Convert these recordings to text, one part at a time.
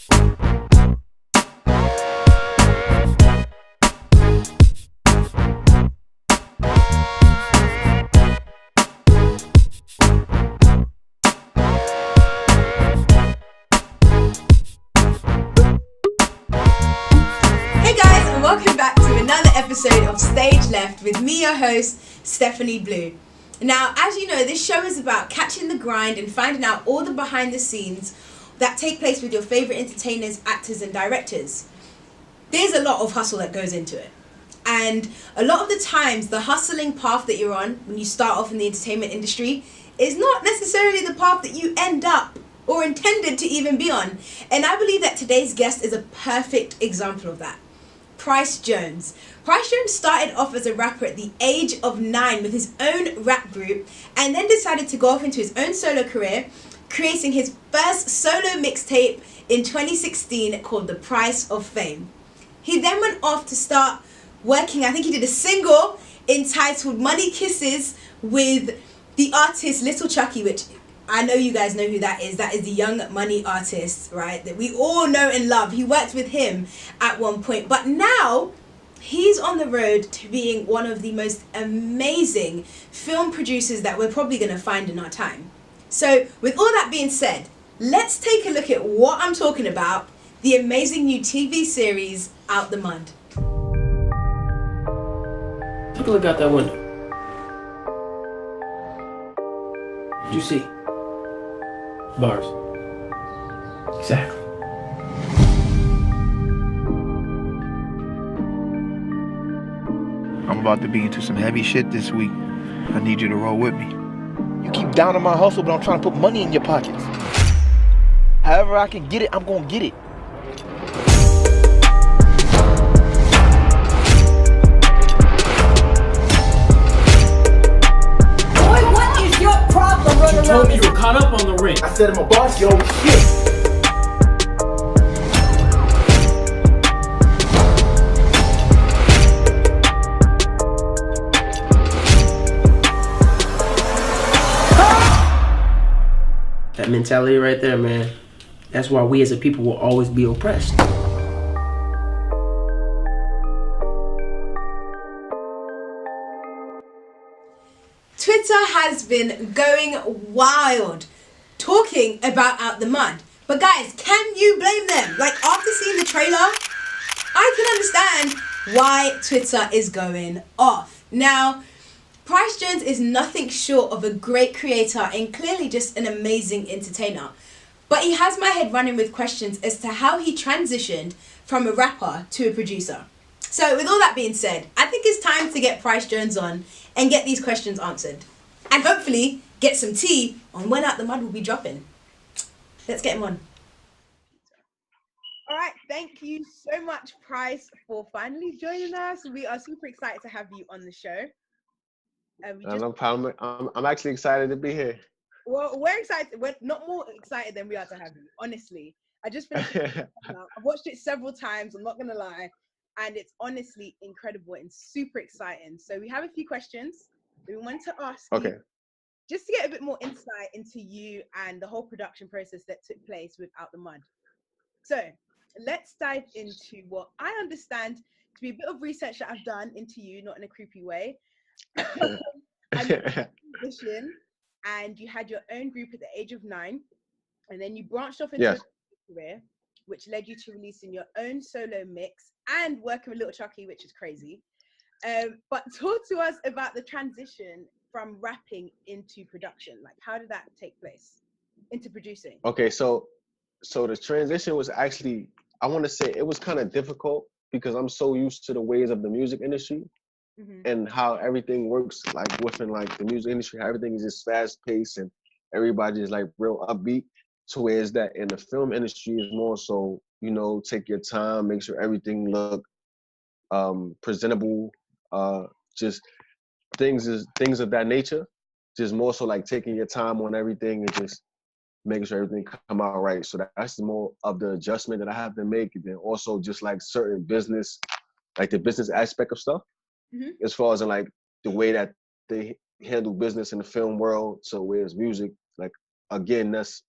Welcome back to another episode of Stage Left with me, your host, Stephanie Blue. Now, as you know, this show is about catching the grind and finding out all the behind the scenes that take place with your favorite entertainers, actors and directors. There's a lot of hustle that goes into it. And a lot of the times, the hustling path that you're on when you start off in the entertainment industry is not necessarily the path that you end up or intended to even be on. And I believe that today's guest is a perfect example of that. Pryce Jones. Pryce Jones started off as a rapper at the age of 9 with his own rap group and then decided to go off into his own solo career, creating his first solo mixtape in 2016 called The Price of Fame. He then went off to start working, I think he did a single entitled Money Kisses with the artist Little Chucky, which I know you guys know who that is. That is the Young Money artist, right? That we all know and love. He worked with him at one point. But now, he's on the road to being one of the most amazing film producers that we're probably going to find in our time. So, with all that being said, let's take a look at what I'm talking about. The amazing new TV series, Out the Mud. Take a look out that window. What you see? Bars. Exactly. I'm about to be into some heavy shit this week. I need you to roll with me. You keep down on my hustle, but I'm trying to put money in your pockets. However I can get it, I'm gonna get it. Boy, what is your problem running around? You told me you were caught up on the ring. I said I'm a boss, yo, shit. That mentality right there, man. That's why we as a people will always be oppressed. Twitter has been going wild talking about Out the Mud. But guys, can you blame them? Like, after seeing the trailer, I can understand why Twitter is going off. Now, Pryce Jones is nothing short of a great creator and clearly just an amazing entertainer. But he has my head running with questions as to how he transitioned from a rapper to a producer. So with all that being said, I think it's time to get Pryce Jones on and get these questions answered. And hopefully get some tea on when Out the Mud will be dropping. Let's get him on. All right, thank you so much, Pryce, for finally joining us. We are super excited to have you on the show. No problem. I'm actually excited to be here. Well, we're excited. We're not more excited than we are to have you, honestly. I just finished it. I've watched it several times, I'm not going to lie. And it's honestly incredible and super exciting. So we have a few questions that we wanted to ask you, just to get a bit more insight into you and the whole production process that took place with Out the Mud. So let's dive into what I understand to be a bit of research that I've done into you, not in a creepy way. And you're a musician, and you had your own group at the age of 9, and then you branched off into a career, which led you to releasing your own solo mix and working with Little Chucky, which is crazy. But talk to us about the transition from rapping into production. Like, how did that take place into producing? Okay, so the transition was actually, I want to say it was kind of difficult because I'm so used to the ways of the music industry. And how everything works, like within like the music industry, how everything is just fast paced and everybody is like real upbeat. So whereas that in the film industry is more so, you know, take your time, make sure everything look presentable, just things of that nature. Just more so like taking your time on everything and just making sure everything come out right. So that's more of the adjustment that I have to make. And then also just like certain business, like the business aspect of stuff. As far as in like the way that they handle business in the film world. So whereas music, like again, that's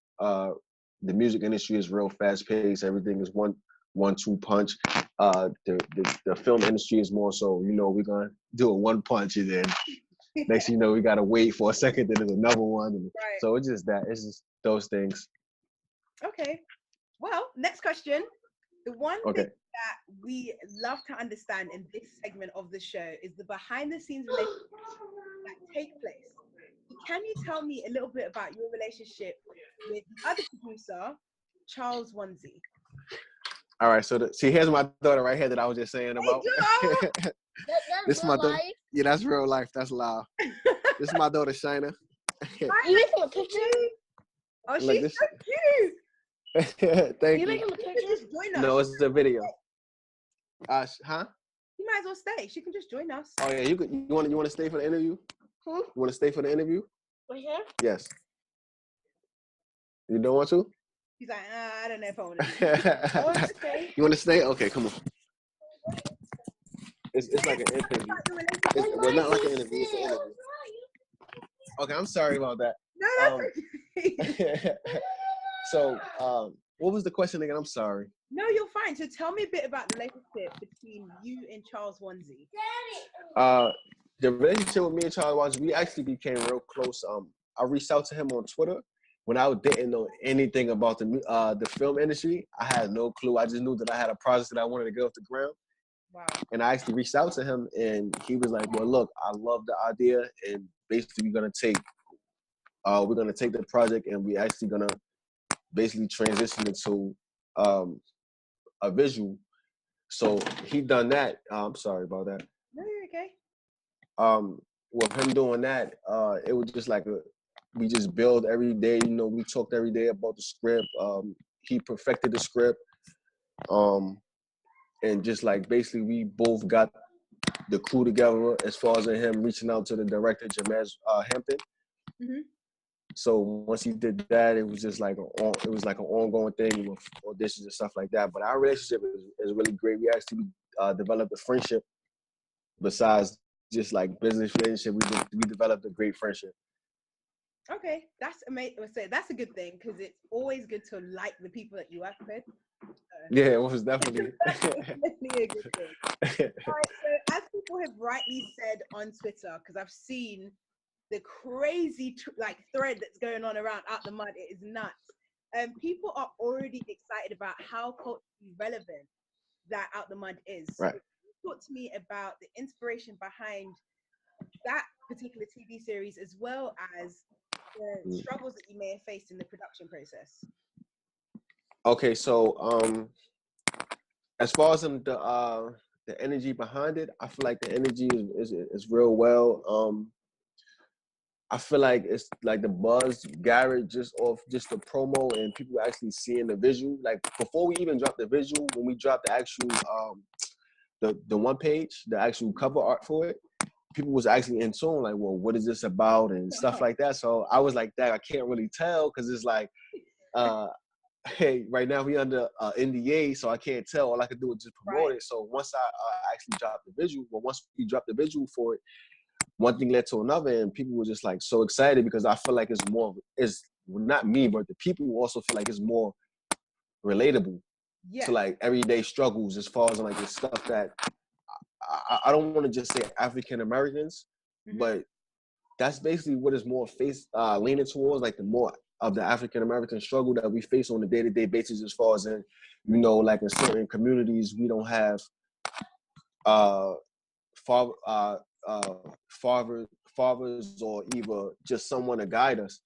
the music industry is real fast paced. Everything is one-two punch. The film industry is more so, you know, we're gonna do a one punch and then next thing you know we gotta wait for a second, then there's another one. And Right. so it's just that. It's just those things. Okay. Well, next question. The one Okay. thing that we love to understand in this segment of the show is the behind the scenes relationships that take place. So can you tell me a little bit about your relationship with the other producer, Charles Onesie? All right. So see, here's my daughter right here that I was just saying about. This is my daughter. Yeah, that's real life. That's loud. This is my daughter, Shina. You making a picture? Oh, Look, she's this- so cute. Thank You you. making a She can picture? just join us. No, it's a video. Huh? You might as well stay. She can just join us. Oh yeah, you could. You want to stay for the interview? Hmm? You want to stay for the interview? Right here? Yes. You don't want to? She's like, I don't know if I want to. I want to stay. You want to stay? Okay, come on. It's like an interview. Well, not like an interview. It's an interview. Okay, I'm sorry about that. No, that's okay. So, what was the question again? I'm sorry. No, you're fine. So tell me a bit about the relationship between you and Charles Onesie. The relationship with me and Charlie Watts, we actually became real close. I reached out to him on Twitter when I didn't know anything about the film industry. I had no clue. I just knew that I had a project that I wanted to get off the ground. Wow. And I actually reached out to him, and he was like, "Well, look, I love the idea, and basically we're gonna take the project, and we actually gonna basically transition it to a visual." So he done that. I'm sorry about that. No, you're okay. With him doing that, it was just like we just build every day. You know, we talked every day about the script. He perfected the script. And just like basically we both got the crew together as far as him reaching out to the director, Jamez Hampton. Mhm. So once he did that, it was just like an ongoing thing with auditions and stuff like that. But our relationship is really great. We actually developed a friendship besides just like business relationship. We developed a great friendship. Okay, that's amazing. So that's a good thing because it's always good to like the people that you work with. Yeah, it was definitely. Definitely a good thing. All right, so as people have rightly said on Twitter, because I've seen the crazy thread that's going on around Out the Mud, it is nuts. People are already excited about how culturally relevant that Out the Mud is. Right. So talk to me about the inspiration behind that particular TV series, as well as the struggles that you may have faced in the production process. Okay, so as far as the energy behind it, I feel like the energy is real well. I feel like it's like the buzz gathered just off just the promo and people actually seeing the visual. Like before we even dropped the visual, when we dropped the actual the one page, the actual cover art for it, people was actually in tune, like, well, what is this about and stuff like that. So I was like, that I can't really tell because it's like, hey, right now we under NDA, so I can't tell. All I can do is just promote it. So once I actually dropped the visual, once we dropped the visual for it, one thing led to another, and people were just like so excited because I feel like it's not me, but the people also feel like it's more relatable to like everyday struggles as far as like the stuff that I don't want to just say African Americans, but that's basically what is more leaning towards, like the more of the African American struggle that we face on a day-to-day basis, as far as in, you know, like in certain communities we don't have fathers or either just someone to guide us.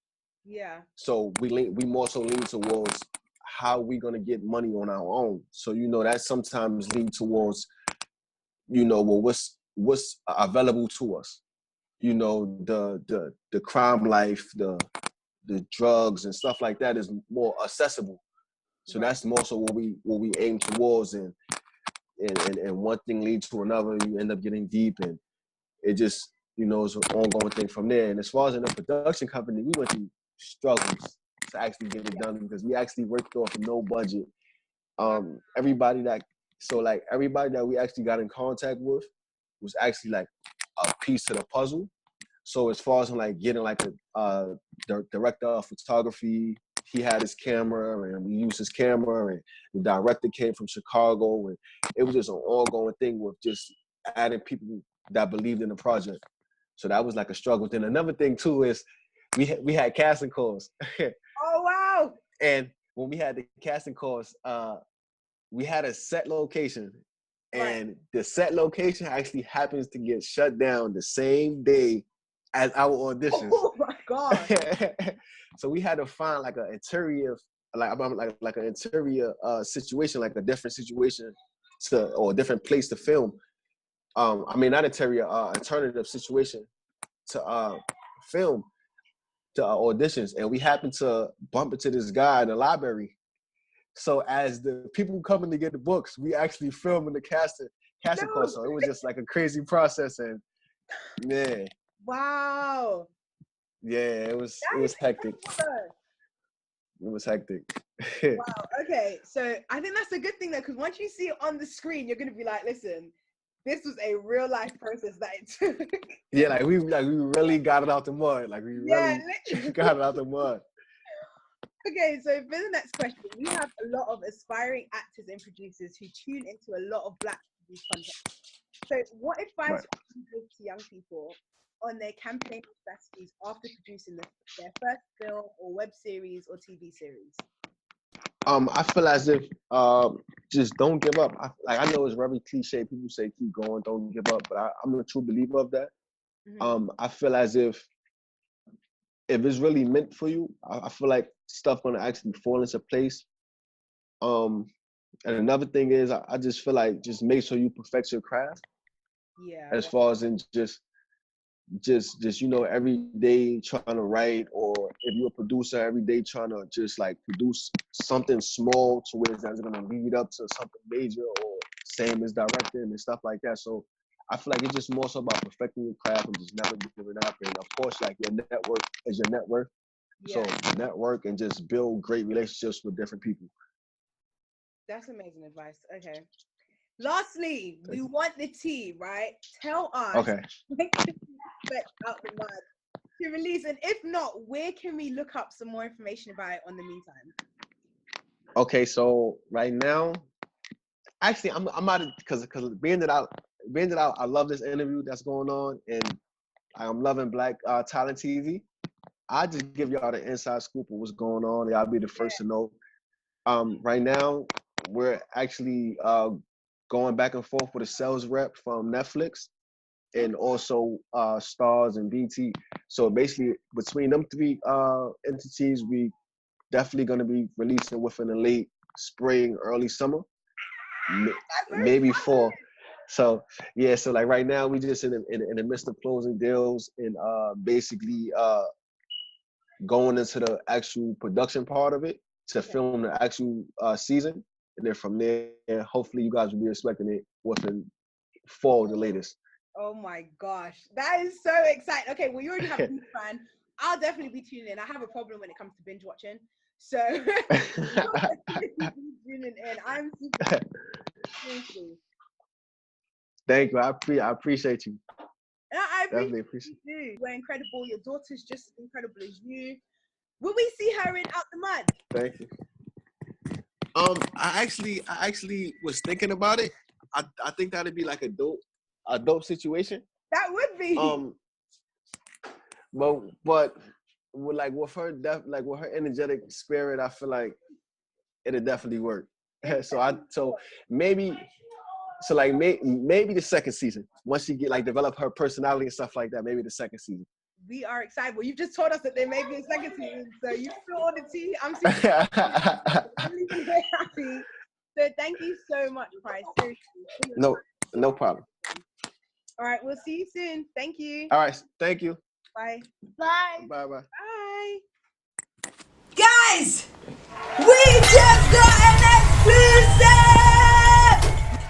Yeah. So we more so lean towards how we gonna get money on our own. So you know that sometimes lead towards, you know, well, what's available to us. You know, the crime life, the drugs and stuff like that is more accessible. So that's more so what we aim towards, and one thing leads to another. You end up getting deep, and it just, you know, it's an ongoing thing from there. And as far as in the production company, we went through struggles to actually get it done because we actually worked off no budget. Everybody that we actually got in contact with was actually like a piece to the puzzle. So as far as like getting like a director of photography, he had his camera, and we used his camera, and the director came from Chicago, and it was just an ongoing thing with just adding people that believed in the project. So that was like a struggle. Then another thing too is we had casting calls. Oh wow! And when we had the casting calls, we had a set location, and the set location actually happens to get shut down the same day as our auditions. Oh my god! So we had to find like an interior, like an interior situation, like a different situation or a different place to film. I mean, not interior, alternative situation to film to auditions, and we happened to bump into this guy in the library. So as the people coming to get the books, we actually filmed in the casting call. So it was just like a crazy process, and man. Wow. Yeah, it was hectic. It was hectic. Wow. Okay, so I think that's a good thing though, because once you see it on the screen, you're gonna be like, listen, this was a real life process that it took. Yeah, like we really got it out the mud. Like we really got it out the mud. Okay, so for the next question, we have a lot of aspiring actors and producers who tune into a lot of Black produced content. So what advice would you give to young people on their campaign strategies after producing their first film or web series or TV series? I feel as if just don't give up. I know it's very cliche. People say keep going, don't give up, but I'm a true believer of that. Mm-hmm. I feel as if it's really meant for you, I feel like stuff gonna actually fall into place. And another thing is, I just feel like just make sure you perfect your craft. Yeah. As far as in just every day trying to write, or if you're a producer, every day trying to just like produce something small to where that's gonna lead up to something major, or same as directing and stuff like that. So I feel like it's just more so about perfecting your craft and just never giving up. And of course, like your network is your net worth. Yeah. So network and just build great relationships with different people. That's amazing advice. Okay. Lastly, we want the tea, right? Tell us. Okay. Out the mud to release, and if not, where can we look up some more information about it on the meantime? Okay, so right now, actually, I'm out of because being that I love this interview that's going on, and I'm loving Black Talent TV. I just give y'all the inside scoop of what's going on. Y'all be the first to know. Right now, we're actually going back and forth with a sales rep from Netflix and also Stars and BT. So basically, between them three entities, we definitely going to be releasing within the late spring, early summer, maybe fall. So yeah, so like right now, we just in the midst of closing deals and basically going into the actual production part of it to film the actual season. And then from there, hopefully you guys will be expecting it within fall, the latest. Oh my gosh, that is so exciting. Okay, well, you already have a new fan. I'll definitely be tuning in. I have a problem when it comes to binge watching. So tuning in. I'm super seriously. Thank you. I appreciate you. I definitely appreciate you. We're incredible. Your daughter's just as incredible as you. Will we see her in Out the Mud? Thank you. I actually was thinking about it. I think that'd be like a dope situation. That would be. But with her energetic spirit, I feel like it'll definitely work. So maybe the second season, once she develop her personality and stuff like that, maybe the second season. We are excited. Well, you've just told us that there may be a second season, so you feel on the tea. I'm super very happy. So thank you so much, Pryce. Seriously. No problem. All right, we'll see you soon. Thank you. All right, thank you. Bye. Bye. Bye. Bye. Guys, we just got an exclusive!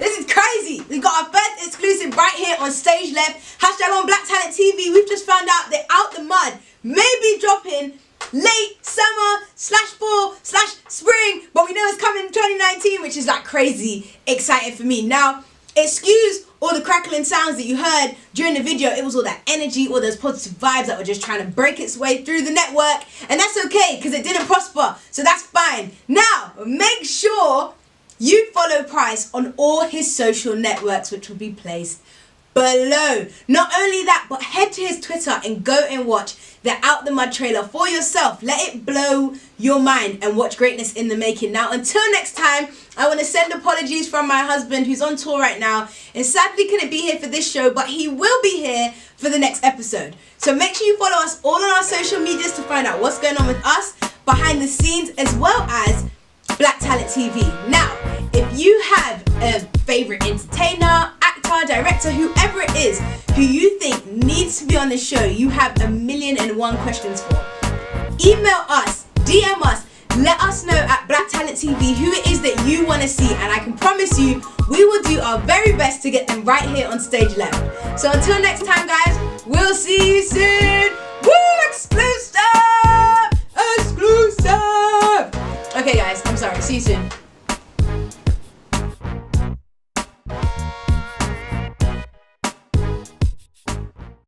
This is crazy. We got our first exclusive right here on Stage Left. # on Black Talent TV. We've just found out that Out the Mud may be dropping late summer /fall/spring, but we know it's coming in 2019, which is like crazy exciting for me. Now, Excuse all the crackling sounds that you heard during the video. It was all that energy, all those positive vibes that were just trying to break its way through the network. And that's okay, because it didn't prosper. So that's fine. Now, make sure you follow Pryce on all his social networks, which will be placed below. Not only that, but head to his Twitter and go and watch the Out the Mud trailer for yourself. Let it blow your mind and watch greatness in the making. Now, until next time, I want to send apologies from my husband who's on tour right now and sadly couldn't be here for this show, but he will be here for the next episode. So make sure you follow us all on our social medias to find out what's going on with us behind the scenes, as well as Black Talent TV. Now, if you have a favorite entertainer, actor, director, whoever it is who you think needs to be on the show, you have 1,000,001 questions for, email us, DM us, let us know at Black Talent TV who it is that you want to see, and I can promise you we will do our very best to get them right here on Stage Left. So until next time, guys, we'll see you soon. Woo! Exclusive! Exclusive! Okay, guys, I'm sorry. See you soon.